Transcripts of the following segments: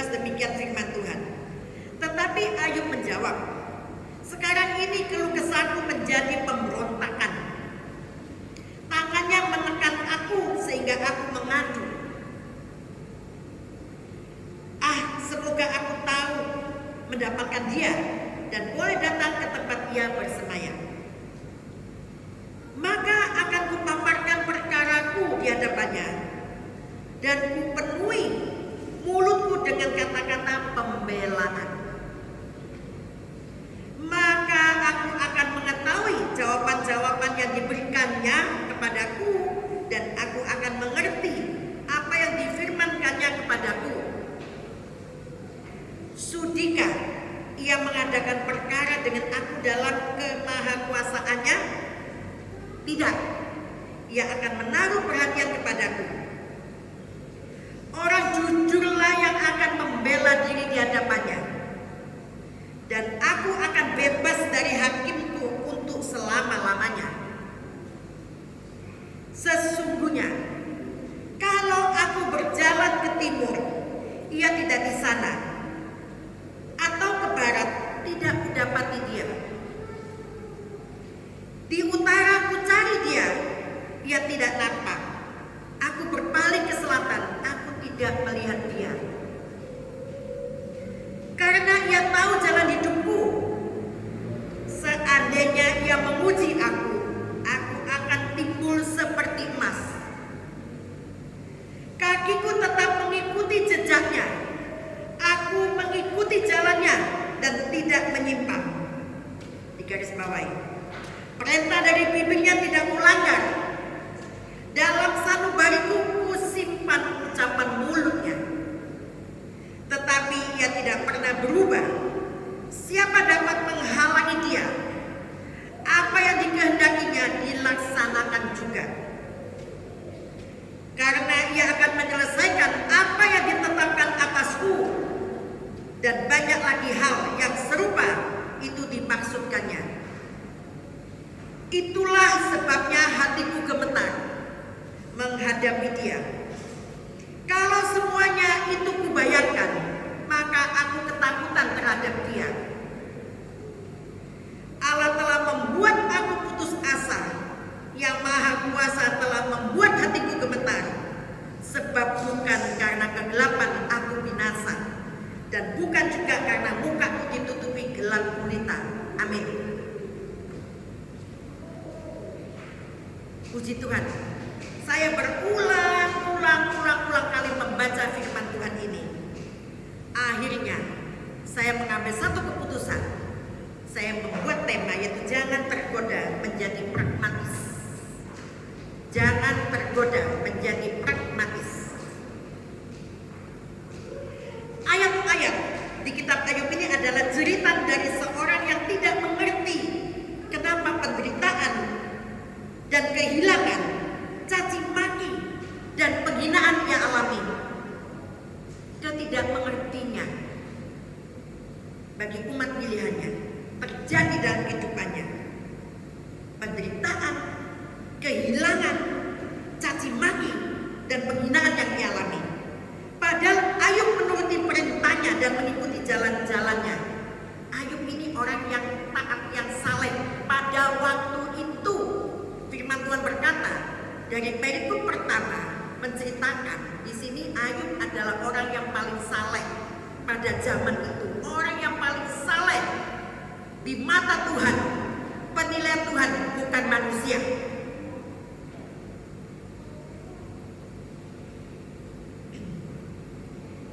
demikian firman Tuhan. Tetapi Ayub menjawab, sekarang ini keluh kesahku menjadi pemberontakan. Tangannya menekan aku sehingga aku mengadu. Semoga aku tahu mendapatkan dia dan boleh datang ke tempat dia bersemayam. Maka akan kupaparkan perkaraku di hadapannya dan kupenuhi mulutku dengan kata-kata pembelaan. Maka aku akan mengetahui jawaban-jawaban yang diberikannya kepadaku dan aku akan mengerti apa yang difirmankannya kepadaku. Sudikah ia mengadakan perkara dengan aku dalam kemahakuasaannya? Tidak, ia akan menaruh perhatian kepadaku. Orang jujurlah yang akan membela diri di hadapannya, dan aku akan bebas dari hakimku untuk selama-lamanya. Sesungguhnya, kalau aku berjalan ke timur, ia tidak di sana, atau ke barat, tidak kudapati dia. Di utara ku cari dia, ia tidak nampak. Aku berpaling ke selatan, aku tidak melihat dia. Karena ia tahu jalan hidupku, seandainya ia memuji aku akan timbul seperti emas. Kakiku tetap mengikuti jejaknya, aku mengikuti jalannya dan tidak menyimpang. Digaris bawahi, perintah dari bibirnya tidak kulanggar. Dalam sanubariku kusimpan ucapan mulutnya. Tetapi ia tidak pernah berubah. Siapa dapat menghalangi dia? Apa yang dikehendakinya dilaksanakan juga. Karena ia akan menyelesaikan apa yang ditetapkan atasku, dan banyak lagi hal yang serupa itu dimaksudkannya. Itulah sebabnya hatiku gemetar menghadapi dia. Kalau semuanya itu kubayangkan, maka aku ketakutan terhadap dia. Allah telah membuat aku putus asa, Yang Maha Kuasa telah membuat hatiku gemetar, sebab bukan karena kegelapan aku binasa, dan bukan juga karena mukaku ditutupi gelap gulita. Amin. Puji Tuhan. Saya berulang kali membaca firman Tuhan ini. Akhirnya saya mengambil satu keputusan. Saya membuat tema, yaitu jangan tergoda menjadi pragmatis. Jangan tergoda menjadi pragmatis. Ayat-ayat di kitab Ayub ini adalah cerita dari seorang yang tidak mengerti kenapa penderitaan dan kehilangan, caci maki dan penghinaan ia alami. Dia tidak mengertinya. Bagi umat pilihannya terjadi dalam kehidupannya. Penderitaan, kehilangan, caci maki dan penghinaan yang ia alami. Padahal Ayub menuruti perintahnya dan mengikuti jalan-jalannya. Ayub ini orang yang taat, yang saleh. Pada waktu itu firman Tuhan berkata dari perikop pertama menceritakan di sini Ayub adalah orang yang paling saleh pada zaman itu, orang yang paling saleh di mata Tuhan. Penilaian Tuhan bukan manusia.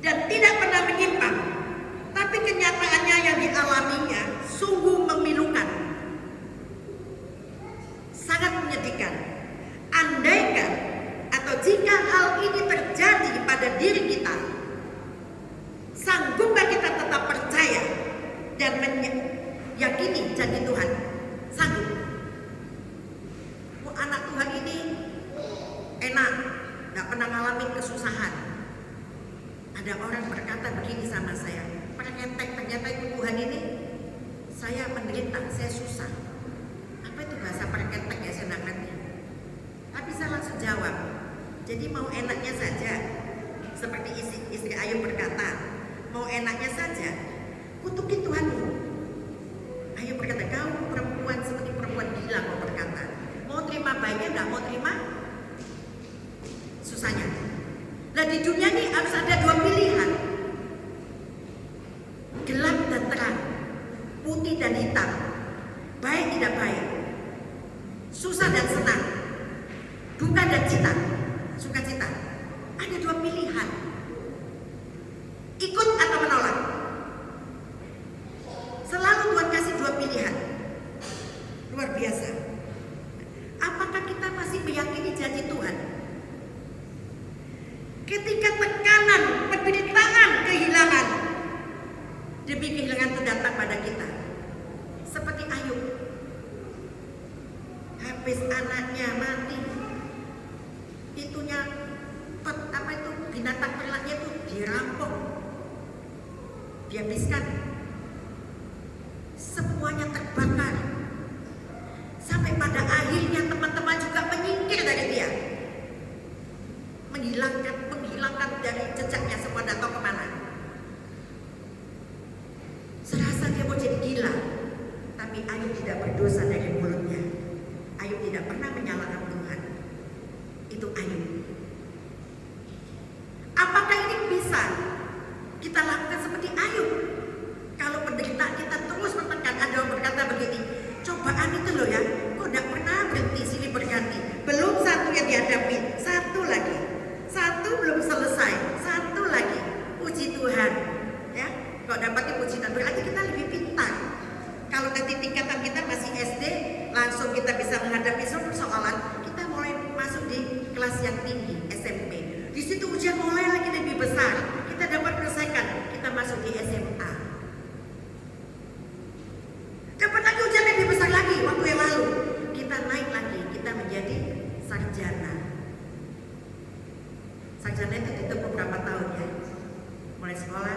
Dan tidak pernah menyimpang, tapi kenyataannya yang dialaminya sungguh memilukan, sangat menyedihkan. Andaikan atau jika hal ini terjadi pada diri kita, sanggupkah kita tetap percaya dan meyakini janji Tuhan? Sanggup. Anak Tuhan ini enak, gak pernah ngalamin kesusahan. Ada orang berkata begini sama saya, ternyata itu Tuhan ini saya menderita, saya susah. Apa itu bahasa perketek ya, saya nggak ngerti. Tapi saya langsung jawab, jadi mau enaknya saja. Seperti istri Ayub berkata, seenaknya saja, kutuki Tuhanmu. Ayub berkata, kau perempuan seperti perempuan gila, kau berkata. Mau terima baiknya, nggak mau terima susahnya. Nah di dunia ini harus ada dua pilihan, gelap dan terang, putih dan hitam, baik tidak baik, susah dan senang, duka dan cita, sukacita. Ada dua pilihan, ikut atau menolak. Selalu Tuhan kasih dua pilihan. Luar biasa. Apakah kita masih meyakini janji Tuhan? Ketika tekanan, penderitaan, kehilangan, demi kehilangan itu datang pada kita, seperti Ayub, habis anaknya mati, itunya binatang ternaknya itu dirampok, dihabiskan, semuanya terbakar, sampai pada akhirnya teman-teman juga menyingkir dari dia, menghilangkan dari jejaknya, semua tidak tahu kemana. Serasa dia mau jadi gila, tapi Ayub tidak berdosa dari mulutnya. Ayub tidak pernah menyalahkan Tuhan. Itu Ayub. Apakah ini bisa kita lakukan seperti Ayub? Kalau penderitaan kita terus menekan, ada orang berkata begini, cobaan itu loh ya, kok tidak pernah berhenti, silih berganti. Belum satu yang dihadapi, satu lagi. Satu belum selesai, satu lagi. Puji Tuhan, ya. Kalau dapatnya puji Tuhan, berarti kita lebih pintar. Kalau nanti tingkatan kita masih SD, langsung kita bisa menghadapi semua persoalan. Kita mulai masuk di kelas yang tinggi, SMP. Di situ ujian mulai lagi lebih besar. Kita dapat menyelesaikan. Kita masuk di SMA. Dapat lagi ujian lebih besar lagi waktu yang lalu. Kita naik lagi, kita menjadi sarjana. Sarjana itu dihitung beberapa tahun ya. Mulai sekolah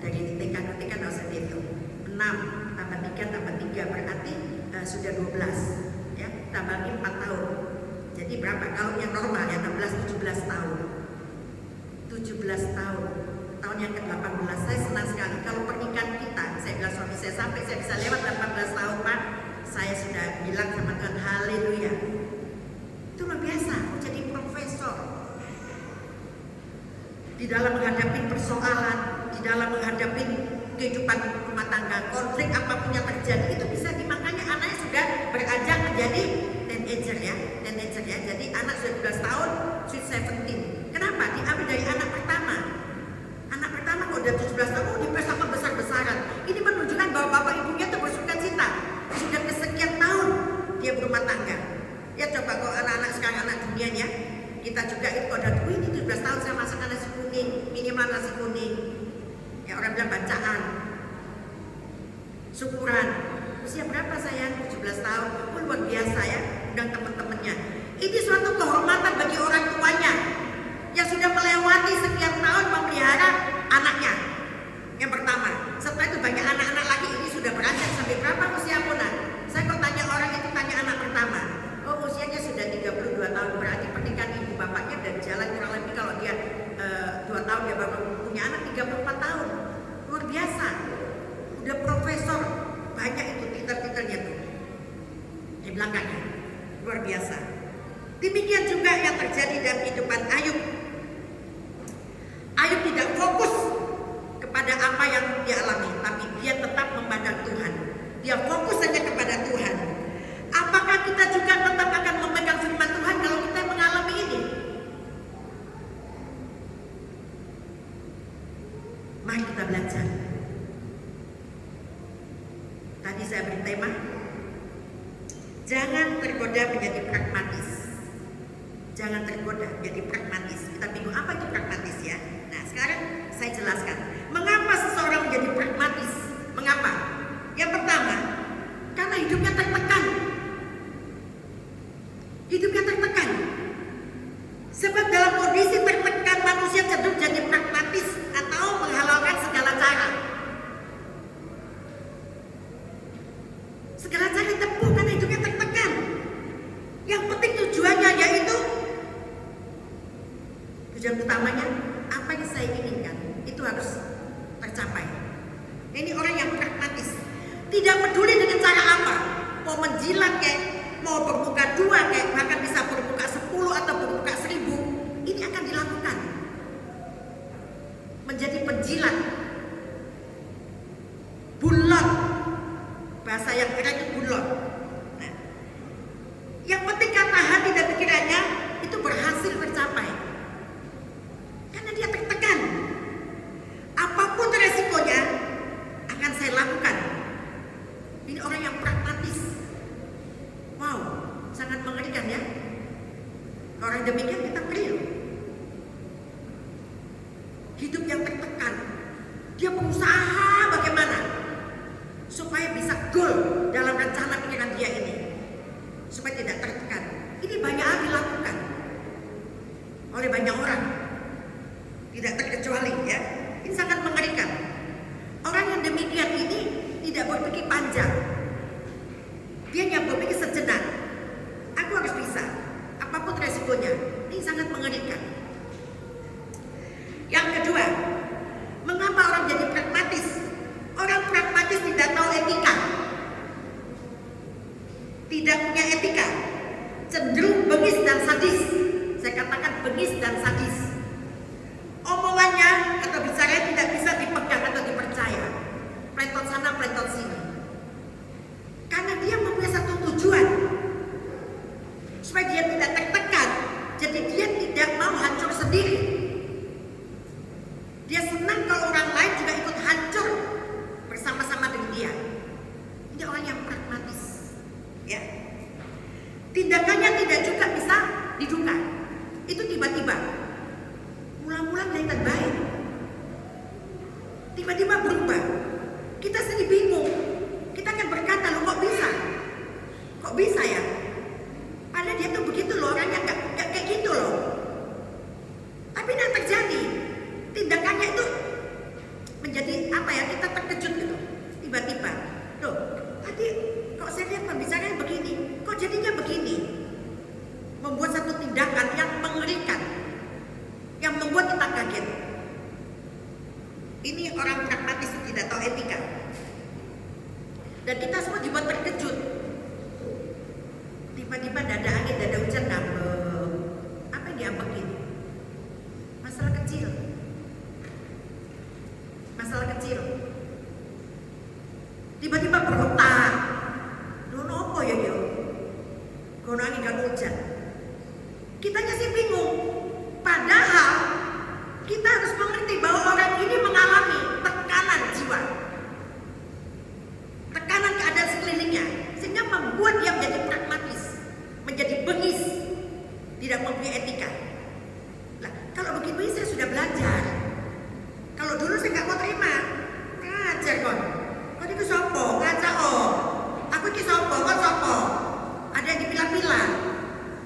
dari TK ke TK nggak usah dihitung. 6 tambah 3 tambah 3 berarti sudah 12 ya, tambah 4 tahun. Jadi berapa? Kalau yang normal ya 16 17 tahun. 17 tahun. Tahun yang ke-18 saya senang sekali kalau pernikahan kita, saya bilang suami saya sampai saya bisa lewat 18 tahun Pak, saya sudah bilang sama Tuhan haleluya. Itu luar biasa, aku jadi profesor. Di dalam menghadapi persoalan, di dalam menghadapi kehidupan rumah tangga, konflik apapun yang terjadi itu bisa makanya anaknya sudah beranjak menjadi teenager ya. Jadi anak sudah 12 tahun, sweet 17. Kenapa? Diambil dari anak pertama. Anak pertama kalau udah 17 tahun dipersama besar-besaran. Ini menunjukkan bahwa bapak ibunya itu bersuka cita. Sudah kesekian tahun dia berumah tangga. Ya coba kalau anak-anak sekarang anak dunianya, kita juga itu kalau udah ini 17 tahun saya masakan nasi kuning, minimal nasi kuning. Ya orang bilang bacaan, syukuran. Usia berapa sayang? 17 tahun. Oh, luar biasa ya, undang teman-temannya. Ini suatu kehormatan bagi orang tuanya yang sudah melewati sekian tahun memelihara anaknya. Yang pertama, setelah itu banyak anak-anak lagi ini sudah beranjak sampai berapa usia Mona? Saya kok tanya orang itu tanya anak pertama. Oh usianya sudah 32 tahun, berarti pernikahan ibu bapaknya dan jalan kurang lebih kalau dia 2 tahun dia baru punya anak 34 tahun. Luar biasa. Udah profesor, banyak itu titelnya tuh di belakangnya. Luar biasa. Demikian juga yang terjadi dalam kehidupan Ayub. Ayub tidak fokus kepada apa yang dia alami, tapi dia tetap memandang Tuhan. Dia fokus saja kepada Tuhan. Apakah kita juga tetap akan memegang firman Tuhan kalau kita mengalami ini? Mari kita belajar. Tadi saya beri tema, jangan tergoda menjadi pragmatis. Jangan tergoda menjadi pragmatis. Kita bingung apa itu pragmatis ya. Nah sekarang saya jelaskan. Mengapa seseorang menjadi pragmatis? Mengapa? Yang pertama, karena hidupnya tertekan. Hidupnya tertekan. Sebab dalam kondisi tertekan manusia cenderung jadi pragmatis atau menghalalkan segala cara. Segala cara ditempuh karena hidupnya tertekan. Yang penting tujuannya yaitu tujuan utamanya apa yang saya inginkan itu harus tercapai. Ini orang yang pragmatis, tidak peduli dengan cara apa, mau menjilat kayak, mau bermuka 2 kayak, bahkan bisa bermuka 10 atau bermuka 1000, ini akan dilakukan. Menjadi penjilat, bulot, bahasa yang keren itu bulot. Nah, yang penting kata hati dan pikirannya itu berhasil tercapai, karena dia tertekan. Apapun resikonya akan saya lakukan. Ini orang yang pragmatis. Wow, sangat mengerikan ya. Orang demikian kita perlu hidup yang tertekan. Dia berusaha bagaimana supaya bisa goal dalam rencana pikiran dia ini, supaya tidak tertekan. Ini banyak hal dilakukan oleh banyak orang, tidak terkecuali ya. Ini sangat mengerikan. Orang yang demikian ini tidak berpikir panjang. Dia hanya berpikir sejenak. Aku harus bisa, apapun resikonya. Ini sangat mengerikan. Yang kedua, mengapa orang jadi pragmatis? Orang pragmatis tidak tahu etika, tidak punya etika, cenderung bengis dan sadis. Saya katakan bengis dan sadis. Omongannya atau bicaranya tidak bisa dipegang atau dipercaya. Peletot sana, peletot sini. Karena dia mempunyai satu tujuan, supaya dia tidak tertekan. Jadi dia tidak mau hancur sendiri. Dia senang kalau orang lain juga ikut hancur bersama-sama dengan dia. Ini orang yang pragmatis, ya. Tindakannya tidak juga bisa diduga. Itu tiba-tiba, mula-mula kelihatan baik, tiba-tiba berubah. Kita sendiri bingung. Kita akan berkata, loh kok bisa? Kok bisa ya? Padahal dia tuh begitu loh, orangnya gak kayak gitu loh. Tapi yang terjadi, tindakannya itu menjadi apa ya, kita terkejut gitu. Tiba-tiba, loh tadi kok saya lihat pembicaranya begini, kok jadinya begini. Membuat satu tindakan yang mengerikan, yang membuat kita kaget. Ini orang pragmatis tidak tahu etika. Dan kita semua dibuat terkejut. Tiba-tiba dada angin, dada hujan ngambek. Apa yang diambekin? Masalah kecil. Masalah kecil. Tiba-tiba berhutang. Dono apa ya yo? Gono angin gak hujan. Kitanya sih bingung. Padahal kita harus mengerti bahwa orang ini mengalami tekanan jiwa, tekanan keadaan sekelilingnya, sehingga membuat dia menjadi pragmatis, menjadi bengis, tidak mempunyai etika. Nah, kalau begini saya sudah belajar. Kalau dulu saya nggak mau terima, ngajar kon. Kon itu sopo, ngaca oh. Aku itu sopo, kon sopo. Ada yang dipilah-pilah.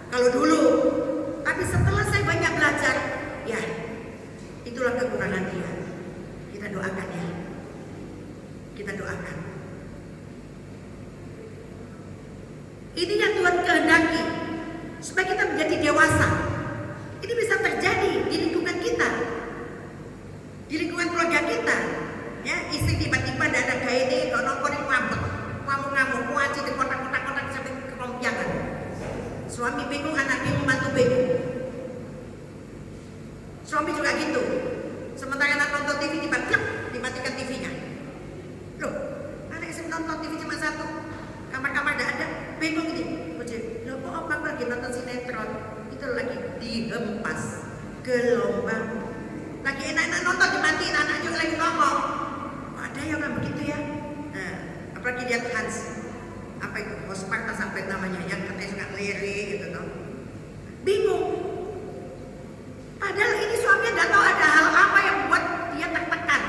Kalau dulu, tapi setelah saya banyak belajar, ya itulah kekurangan dia. Kita doakan ya. Kita doakan. Ini yang Tuhan kehendaki, supaya kita menjadi dewasa. Ini bisa terjadi di lingkungan kita, di lingkungan keluarga kita. Ya, istri tiba-tiba ada gaya ini, kalau nongkrong ngambek, ngamuk-ngamuk, kuaci di kotak-kotak sampai kerompiangan. Suami bingung, anak bingung, mantu bingung. Suami juga gitu. Sementara anak nonton TV tiba-tiba dimatikan TV-nya. Loh, anak istri nonton TV cuma satu, kamar-kamar tidak ada, bingung ini. Loh, kok apa lagi nonton sinetron? Itu lagi dihempas ke lubang. Lagi enak-enak nonton dimatiin, anak juga lagi ngomong. Kok ada yang orang begitu ya? Nah, apalagi lihat Hans, apa itu, Hosparta sampai namanya, yang katanya suka lirik gitu toh. Bingung. Padahal ini suaminya tidak tahu ada hal apa yang membuat dia tertekan,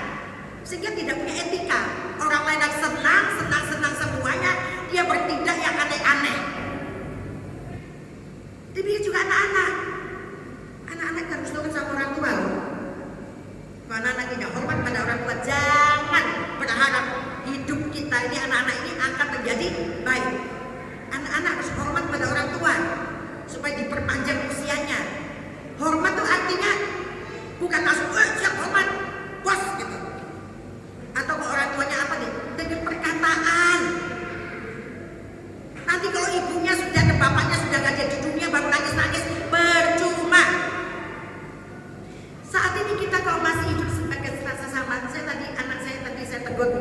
sehingga tidak punya etika. Orang lain yang senang semuanya, dia bertindak yang aneh-aneh. Demikian juga anak-anak. Anak-anak harus nurut sama orang tua loh. Kalau anak-anak tidak hormat pada orang tua, jangan berharap hidup kita ini, anak-anak ini akan menjadi baik. Anak-anak harus hormat pada orang tua supaya diperpanjang usia.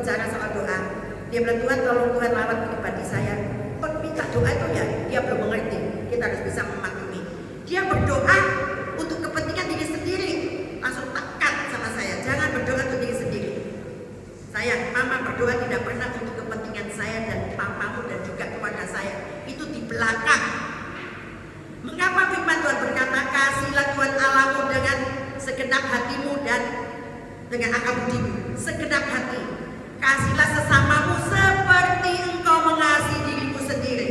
bicara soal doa. Dia bilang, Tuhan tolong Tuhan rawat pribadi saya. Minta doa itu ya, dia belum mengerti. Kita harus bisa memaklumi. Dia berdoa untuk kepentingan diri sendiri. Langsung tekan sama saya, jangan berdoa untuk diri sendiri. Sayang, mama berdoa tidak pernah untuk kepentingan saya dan papamu dan juga keluarga saya. Itu di belakang. Mengapa firman Tuhan berkata, kasihlah Tuhan Allahmu dengan segenap hatimu dan dengan akal budimu, segenap hati. Kasihlah sesamamu seperti engkau mengasihi dirimu sendiri.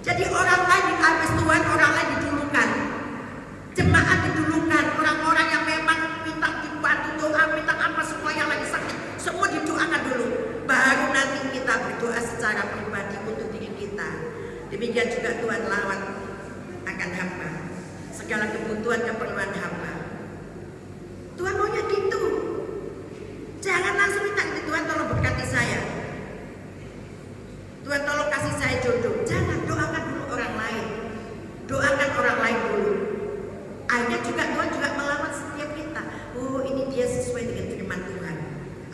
Jadi orang lain habis Tuhan, orang lain didulukan. Jemaat didulukan, orang-orang yang memang minta dibantu doa, minta apa semua yang lagi sakit, semua didoakan dulu. Baru nanti kita berdoa secara pribadi untuk diri kita. Demikian juga Tuhan lawat akan hamba, segala kebutuhan keperluan hamba. Tuhan maunya gitu. Jangan langsung minta, Tuhan tolong berkati saya, Tuhan tolong kasih saya jodoh. Jangan, doakan dulu orang lain. Doakan orang lain dulu. Akhirnya juga Tuhan juga melawat setiap kita. Oh, ini dia sesuai dengan firman Tuhan.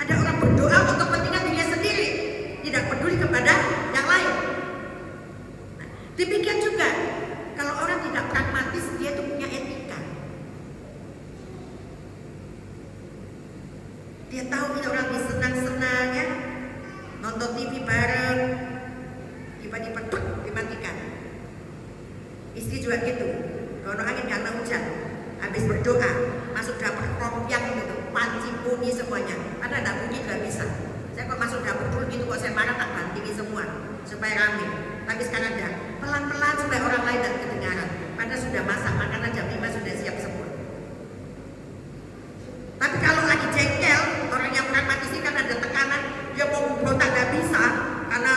Ada orang berdoa untuk kepentingan dirinya sendiri, tidak peduli kepada yang lain. Nah, demikian juga kalau orang tidak pragmatis, dia itu punya etika. Dia tahu ini orang senang-senang ya, nonton TV bareng, tiba-tiba dimatikan. Istri juga gitu. Kalau angin karena hujan, habis berdoa, masuk dapur rompiang gitu, panci bunyi semuanya. Padahal tidak bunyi juga bisa. Saya kok masuk dapur dulu gitu, kok saya marah tak bantingi semua supaya rame. Tapi sekarang ada pelan-pelan supaya orang lain tidak kedengaran. Padahal sudah masak, makanan jam 5 sudah siap semua. Tapi kalau lagi jengkel, orang yang pragmatis ini kan ada tekanan, dia mau berontak nggak bisa karena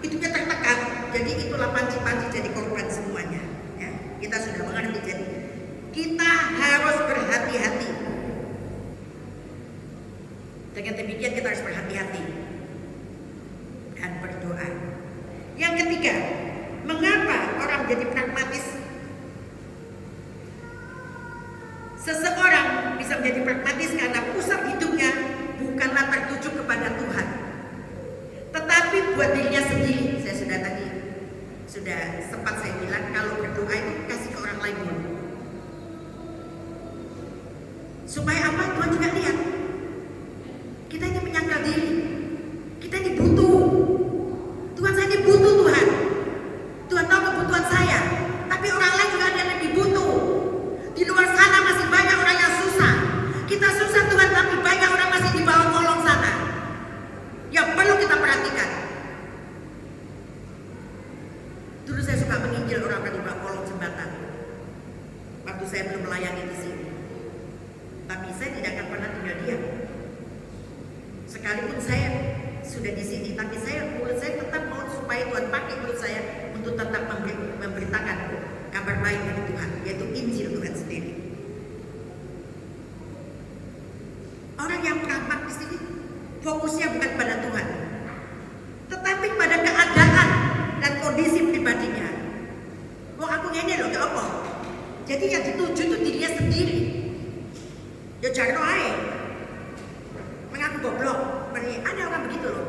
hidupnya tertekan. Jadi itulah panci-panci jadi korban semuanya. Ya, kita sudah mengerti. Jadi kita harus berhati-hati. Dengan demikian kita harus berhati-hati dan berdoa. Yang ketiga, mengapa orang jadi pragmatis? Seseorang bisa menjadi pragmatis karena pusat hidupnya bukanlah tertuju kepada Tuhan, tetapi buat dirinya sendiri. Saya sudah sempat saya bilang, kalau berdoa itu kasih ke orang lain dulu. Supaya apa? Tuhan juga lihat. Kita ini menyangkal diri. Kita ini butuh. Tuhan, saya ini butuh Tuhan. Tuhan tahu kebutuhan saya. Tapi orang lain juga ada yang lebih butuh. Di luar sana masih banyak orang yang susah. Kita susah Tuhan, tapi banyak orang masih di bawah kolong sana. Yang perlu kita perhatikan. Dulu saya suka menginjil orang-orang di bawah kolong jembatan. Waktu saya belum melayani di sini. Tapi saya tidak akan pernah tinggal diam. Sekalipun saya sudah di sini, tapi mulut saya tetap mau supaya Tuhan pakai mulut saya untuk tetap memberitakan kabar baik dari Tuhan, yaitu Injil Tuhan sendiri. Orang yang pragmatis ini fokusnya bukan pada Tuhan, tetapi pada keadaan dan kondisi pribadinya. Wong aku ngene loh, gak apa. Jadi yang dituju itu dirinya sendiri. Ya jarno ae. Mengaku goblok. Ada orang begitu loh.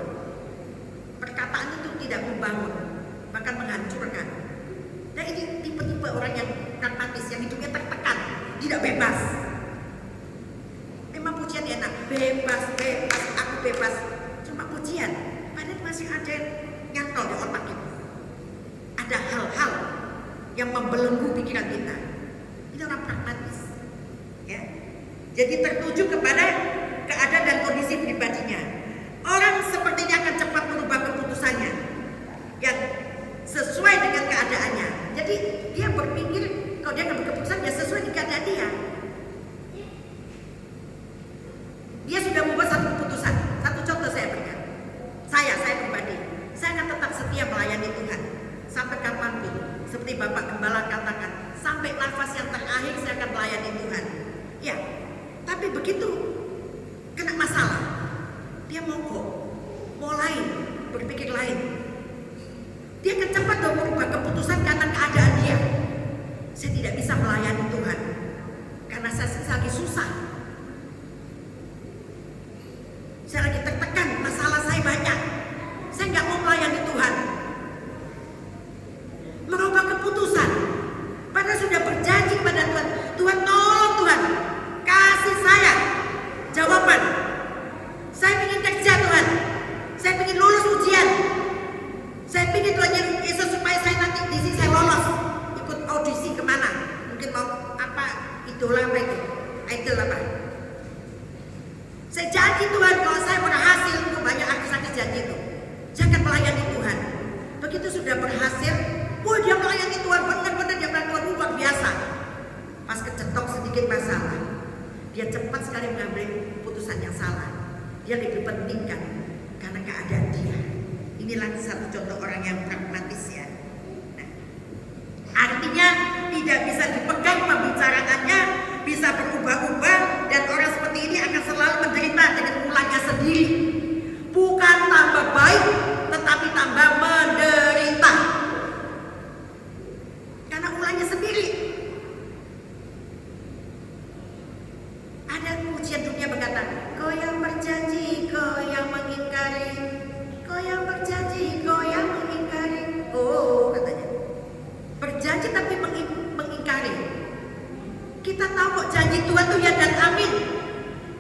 Perkataan itu tidak membangun, bahkan menghancurkan. Dan ini tipe-tipe orang yang pragmatis, yang hidupnya tertekan, tidak bebas. Memang pujian enak, bebas, aku bebas. Cuma pujian, padahal masih ada yang nyantol di otak kita. Ada hal-hal yang membelenggu pikiran kita. Itu orang pragmatis. Ya. Jadi tertuju kepada keadaan dan kondisi pribadinya. Orang sepertinya akan cepat merubah keputusannya yang sesuai dengan keadaannya. Jadi dia berpikir kalau dia akan berkeputusan ya sesuai dengan keadaan dia. Dia sudah membuat satu keputusan. Satu contoh saya berikan. Saya pribadi, saya akan tetap setia melayani Tuhan sampai kapanpun. Seperti Bapak Gembala katakan, sampai nafas yang terakhir saya akan melayani Tuhan. Ya, tapi begitu kena masalah, dia mogok, mau lain, berpikir lain. Dia akan cepat merubah keputusan karena keadaan dia. Saya tidak bisa melayani Tuhan karena saya lagi susah. Saya lagi tertekan, itu? Idol apa? Saya janji Tuhan kalau saya berhasil, itu banyak artis-artis janji itu. Jangan melayani Tuhan. Begitu sudah berhasil, wah dia melayani Tuhan, benar-benar dia melayani Tuhan luar biasa. Pas kecetok sedikit masalah, dia cepat sekali mengambil putusan yang salah. Dia lebih pentingkan karena keadaan dia. Inilah satu contoh orang yang pragmatis ya. Nah, artinya tidak bisa dipegang pembicaraannya, bisa berubah-ubah, dan orang seperti ini akan selalu menderita dengan ulahnya sendiri. Bukan tambah baik, tetapi tambah menderita karena ulahnya sendiri. Ada pujian dunia berkata, kau yang berjanji, kau yang mengingkari, kau yang berjanji, kau yang mengingkari. Oh, katanya berjanji tapi mengingkari. Kita tahu kok janji Tuhan itu ya dan amin.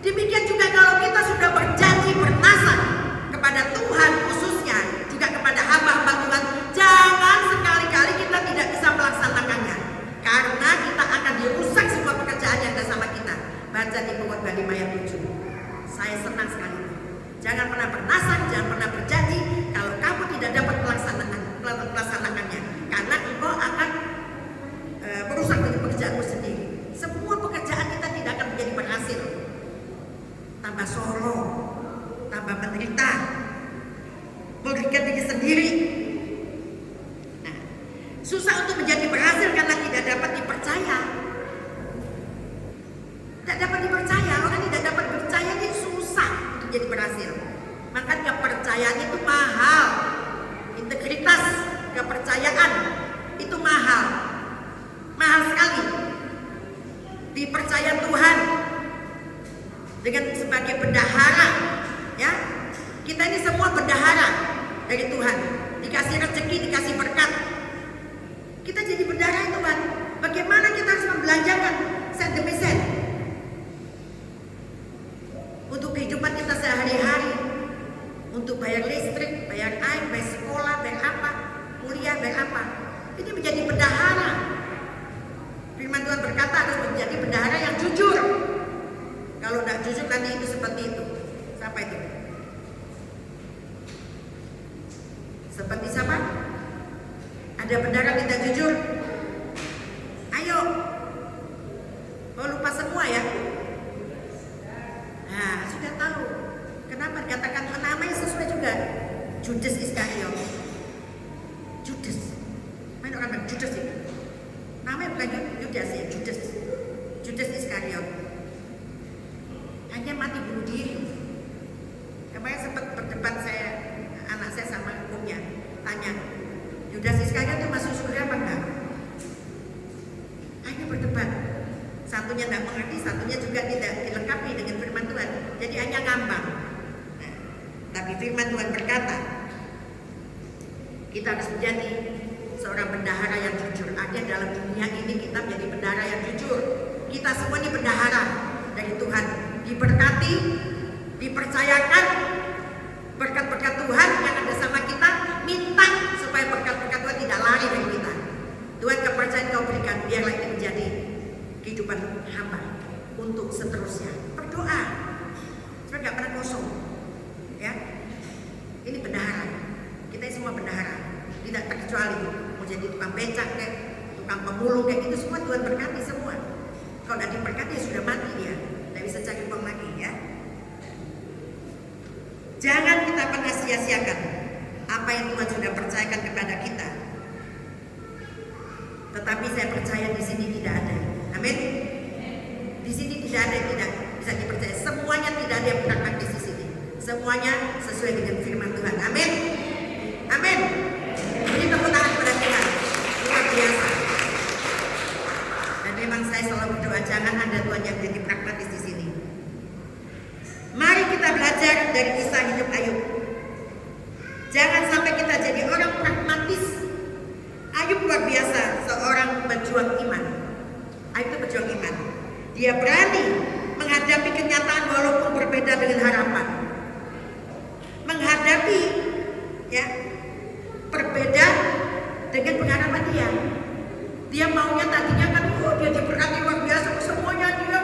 Demikian juga kalau kita sudah berjanji bernasar kepada Tuhan, khususnya juga kepada hamba-hamba Tuhan, jangan sekali-kali kita tidak bisa melaksanakannya, karena kita akan dirusak semua pekerjaan yang ada sama kita. Baca di Pengkhotbah 5 ayat 7. Saya senang sekali. Jangan pernah bernasar, jangan pernah berjanji kalau kamu tidak dapat melaksanakannya, karena engkau akan merusak dengan pekerjaanmu sendiri. Semua pekerjaan kita tidak akan menjadi berhasil. Tambah solo, tambah menderita, merugikan diri sendiri. Nah, susah untuk menjadi berhasil karena tidak dapat dipercaya. Tidak dapat dipercaya, orang tidak dapat percaya ini susah untuk jadi berhasil. Maka kepercayaan itu mahal. Integritas, kepercayaan itu mahal. Mahal sekali. Dipercaya Tuhan dengan sebagai bendahara, ya. Kita ini semua bendahara dari Tuhan. Dikasih rezeki, dikasih berkat. Kita jadi bendahara Tuhan. Bagaimana kita harus membelanjakan sen demi sen untuk kehidupan kita sehari-hari, untuk bayar listrik, bayar air, bayar sekolah, bayar apa, kuliah, bayar apa. Ini menjadi bendahara. Firman Tuhan berkata harus menjadi bendahara yang jujur. Kalau tidak jujur nanti itu seperti itu. Siapa itu? Seperti siapa? Ada bendahara tidak jujur? Ayo. Kau lupa semua ya? Nah, sudah tahu. Kenapa dikatakan namanya sesuai juga? Judas Iskariot. Judas. Mana orang bilang Judas itu? Namanya bukan Judas ya, Judas. Judas Iskariot. Hanya mati bunuh diri. Kemarin sempat berdebat anak saya sama ibunya, tanya, Judas Iskariot itu masuk surga apa enggak? Hanya berdebat. Satunya tidak mengerti, satunya juga tidak dilengkapi dengan firman Tuhan. Jadi hanya ngambang. Nah, tapi firman Tuhan berkata, kita harus menjadi seorang bendahara yang jujur. Artinya dalam dunia ini kita menjadi bendahara yang jujur. Kita semua ini bendahara dari Tuhan, diberkati, dipercayakan berkat-berkat Tuhan yang ada sama kita. Minta supaya berkat-berkat Tuhan tidak lari dari kita. Tuhan, kepercayaan kau berikan, biarlah ini menjadi kehidupan hamba untuk seterusnya. Berdoa supaya gak pernah kosong, ya. Ini bendahara. Kita semua bendahara, tidak terkecuali. Mau jadi tukang becak kayak tukang pemulung kayak itu semua Tuhan berkati semua. Kalau tidak diberkati ya sudah mati dia, tidak bisa cari uang lagi, ya. Jangan kita pernah sia-siakan apa yang Tuhan sudah percayakan kepada kita. Tetapi saya percaya di sini tidak ada. Amin. Di sini tidak ada yang tidak bisa dipercaya. Semuanya tidak ada yang praktis di sini. Semuanya sesuai dengan firman Tuhan. Amin. Amin. Ini tepuk tangan kepada Tuhan. Luar biasa. Dan memang saya selalu berdoa jangan ada Tuhan yang jadi pragmatis di sini. Mari kita belajar dari kisah hidup Ayub. Jangan sampai kita jadi orang pragmatis. Ayub luar biasa, seorang pejuang iman. Ayub itu pejuang iman. Dia berani menghadapi kenyataan walaupun berbeda dengan harapan. Menghadapi, ya, berbeda dengan pengharapan dia. Dia maunya tadinya kan, dia diberkati luar biasa, semuanya dia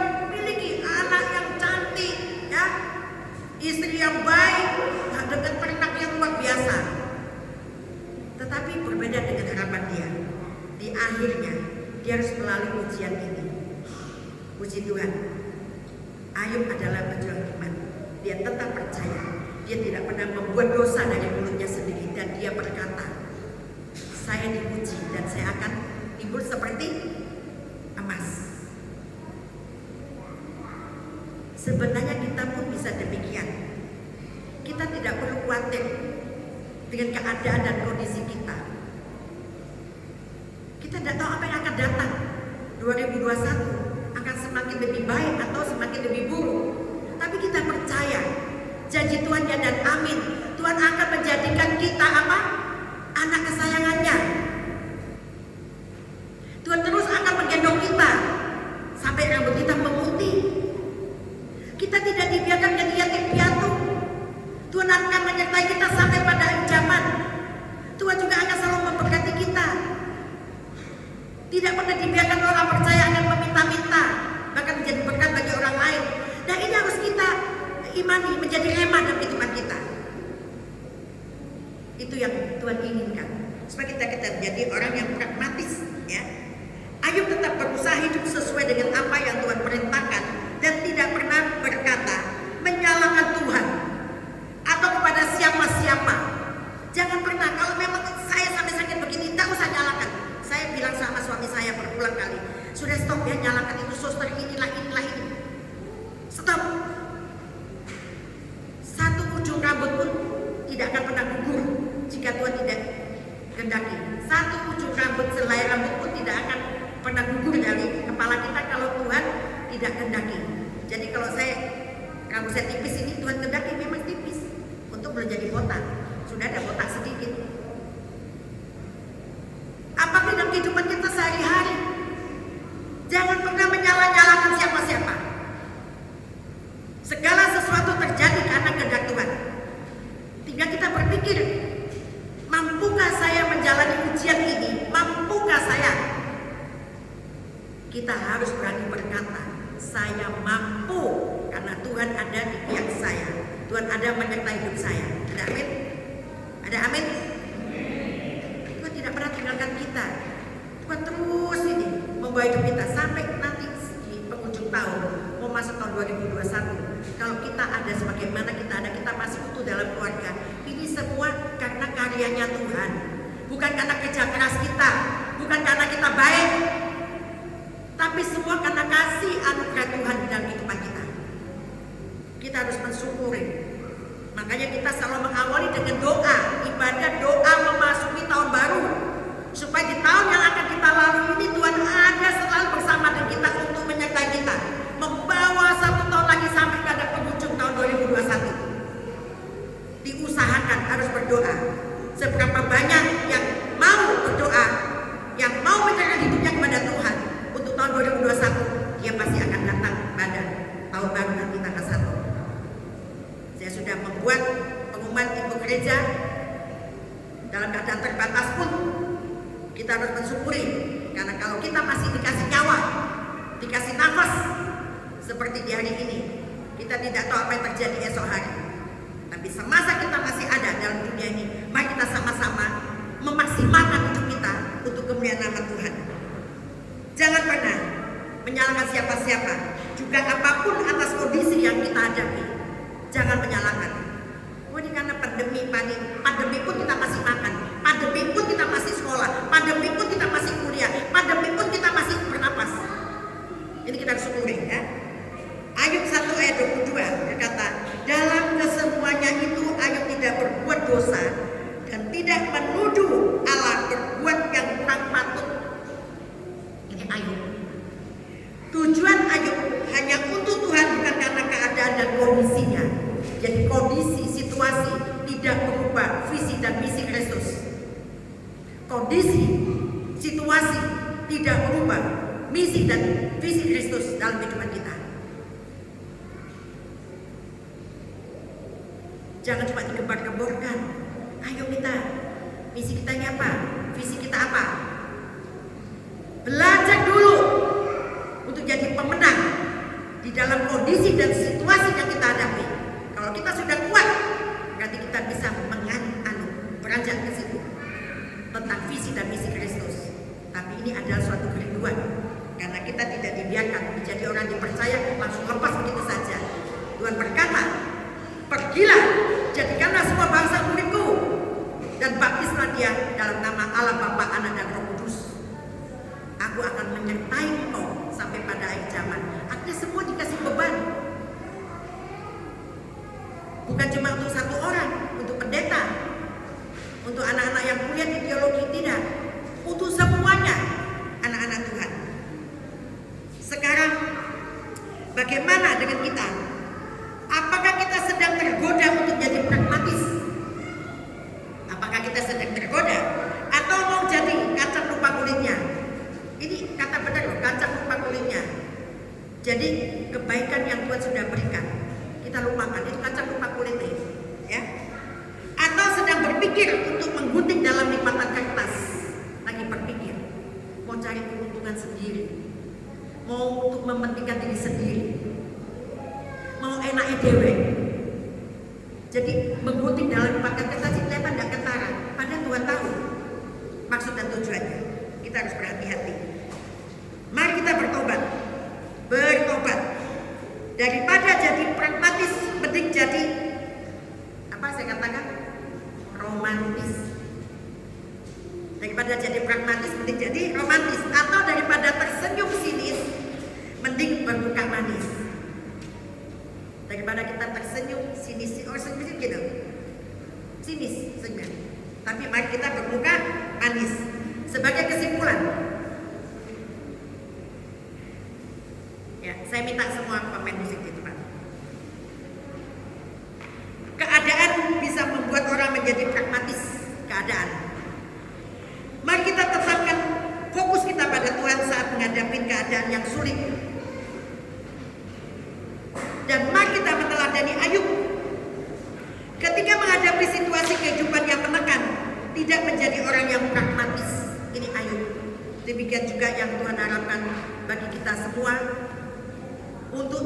melalui ujian ini. Puji Tuhan, Ayub adalah pejuang iman. Dia tetap percaya. Dia tidak pernah membuat dosa dari mulutnya sendiri. Dan dia berkata, saya dipuji dan saya akan timbul seperti emas. Sebenarnya kita pun bisa demikian. Kita tidak perlu khawatir dengan keadaan dan kondisi kita. Kita tidak tahu apa yang akan datang. 2021 akan semakin lebih baik atau semakin lebih buruk. Tapi kita percaya janji Tuhan ya dan amin. Tuhan akan menjadikan kita apa? Anak kesayangannya. Tuhan terus akan menggendong kita sampai rambut kita memutih. Kita tidak dibiarkan jadi yatim piatu. Tuhan akan menyertai kita sampai pada akhir zaman. Tuhan juga akan selalu memberkati kita. Tidak pernah dibiarkan orang percaya akan meminta-minta, bahkan menjadi berkat bagi orang lain. Dan ini harus kita imani, menjadi rema dalam kehidupan kita. Itu yang Tuhan inginkan, supaya kita menjadi orang yang pragmatis, ya. Ayub tetap berusaha hidup sesuai dengan apa yang Tuhan perintahkan dan tidak pernah berkata menyalahkan Tuhan atau kepada siapa-siapa. Jangan pernah, kalau memang saya sampai sakit begini, tak usah nyalakan. Saya bilang sama suami saya berulang kali, sudah stop ya nyalakan itu suster inilah ini. Stop. Satu ujung rambut pun tidak akan pernah gugur jika Tuhan tidak kehendaki. Satu ujung rambut selai rambut pun tidak akan pernah gugur dari kepala kita kalau Tuhan tidak kehendaki. Jadi kalau rambut saya tipis ini Tuhan kehendaki memang tipis untuk belum jadi botak. Sudah ada botak sedikit. Apapun dalam kehidupan kita sehari-hari, jangan pernah menyalahkan siapa-siapa. Segala sesuatu terjadi karena kehendak Tuhan. Tinggal kita berpikir, mampukah saya menjalani ujian ini? Mampukah saya? Kita harus berani berkata, saya mampu karena Tuhan ada di pihak saya. Tuhan ada menyertai hidup saya. Ada amin? Ada amin? Tuhan tidak pernah tinggalkan kita. Tuhan terus ini membawa hidup kita sampai nanti di penghujung tahun, mau masuk tahun 2021. Kalau kita ada sebagaimana kita ada, kita masih utuh dalam keluarga. Ini semua karena karyanya Tuhan, bukan karena kerja keras kita, bukan karena kita baik, tapi semua karena kasih anugerah Tuhan dalam kehidupan kita. Kita harus mensyukuri. Makanya kita selalu mengawali dengan doa, ibadah doa memasuki tahun baru, supaya di tahun yang akan kita lalui ini Tuhan ada selalu bersama dengan kita untuk menyertai kita, membawa satu tahun lagi sampai pada penghujung tahun 2021. Diusahakan harus berdoa. Seberapa banyak yang mau berdoa, yang mau menyerahkan hidupnya kepada Tuhan untuk tahun 2021, dia pasti akan datang pada tahun baru nanti tanggal 1. Saya sudah membuat pengumuman ibu gereja. Dalam keadaan terbatas pun kita harus mensyukuri, karena kalau kita masih dikasih nyawa, dikasih nafas seperti di hari ini, kita tidak tahu apa yang terjadi esok hari. Tapi semasa kita masih ada dalam dunia ini, mari kita sama-sama memaksimalkan hidup kita untuk kemuliaan nama Tuhan. Jangan pernah menyalahkan siapa-siapa, juga apapun atas kondisi yang kita hadapi. Jangan menyalahkan. Oh, ini karena pandemi pun kita masih makan, pandemi pun kita masih sekolah, pandemi pun kita masih kuliah, pandemi pun kita masih bernapas. Ini kita harus syukuri, ya. Ayub 1 ayat 22 berkata, dalam kesemuanya itu Ayub tidak berbuat dosa dan tidak menuduh Allah berbuat yang kurang patut. Ini Ayub. Tujuan Ayub hanya untuk Tuhan, bukan karena keadaan dan kondisinya. Jadi kondisi, situasi tidak berubah visi dan misi Kristus. Kondisi, situasi tidak berubah misi dan visi Kristus dalam kehidupan kita. Jangan cuma digembar-gemborkan. Ayo kita, misi kita ini apa? Visi kita apa? Belajar dulu untuk jadi pemenang di dalam kondisi dan situasi yang kita hadapi. Kalau kita sudah kuat, berarti kita bisa beranjak ke situ tentang visi dan misi Kristus. Tapi ini adalah suatu kerinduan Karena kita tidak dibiarkan menjadi orang dipercaya langsung lepas begitu saja. Tuhan berkata, pergilah, jadikanlah semua bangsa muridku, dan baptislah dia dalam nama Allah Bapa, Anak dan Roh Kudus. Aku akan menyertai engkau sampai pada akhir zaman. Artinya semua dikasih beban. Bukan cuma untuk satu orang, untuk pendeta, untuk anak-anak yang kuliah di teologi, tidak. Untuk semuanya anak-anak Tuhan. Sekarang bagaimana dengan kita? Apakah kita sedang tergoda untuk jadi pragmatis? Apakah kita sedang tergoda? Atau mau jadi kacang lupa kulitnya? Ini kata benar loh, kacang lupa kulitnya. Jadi kebaikan yang Tuhan sudah berikan kita lupakan, itu kacang lupa kulitnya, ya. Atau sedang berpikir untuk menggunting dalam lipatan kertas, lagi berpikir mau cari keuntungan sendiri, mau untuk mementingkan diri sendiri, mau enaknya dewe. Jadi menggunting dalam lipatan kertas itu kelihatan tidak ketara, padahal Tuhan tahu maksud dan tujuannya. Kita harus berhati-hati. Mari kita bertobat. Daripada jadi pragmatis, mending jadi apa saya katakan? Romantis. Daripada jadi pragmatis, mending jadi romantis. Atau daripada tersenyum sinis, mending berbuka manis. Daripada kita tersenyum sinis, oh senyum gitu, sinis senyum. Tapi mari kita berbuka manis. Sebagai kesimpulan, ya, saya minta semua pemain musik di depan. Keadaan bisa membuat orang menjadi pragmatis. Keadaan. Mari kita tetapkan fokus kita pada Tuhan saat menghadapi keadaan yang sulit. Dan mari kita meneladani Ayub. Ketika menghadapi situasi kehidupan yang menekan, tidak menjadi orang yang pragmatis. Ini Ayub. Demikian juga yang Tuhan harapkan bagi kita semua, untuk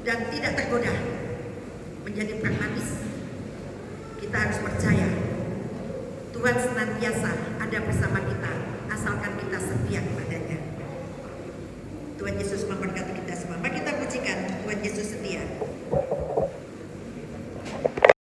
dan tidak tergoda menjadi pragmatis. Kita harus percaya Tuhan senantiasa ada bersama kita, asalkan kita setia kepadanya. Tuhan Yesus memberkati kita.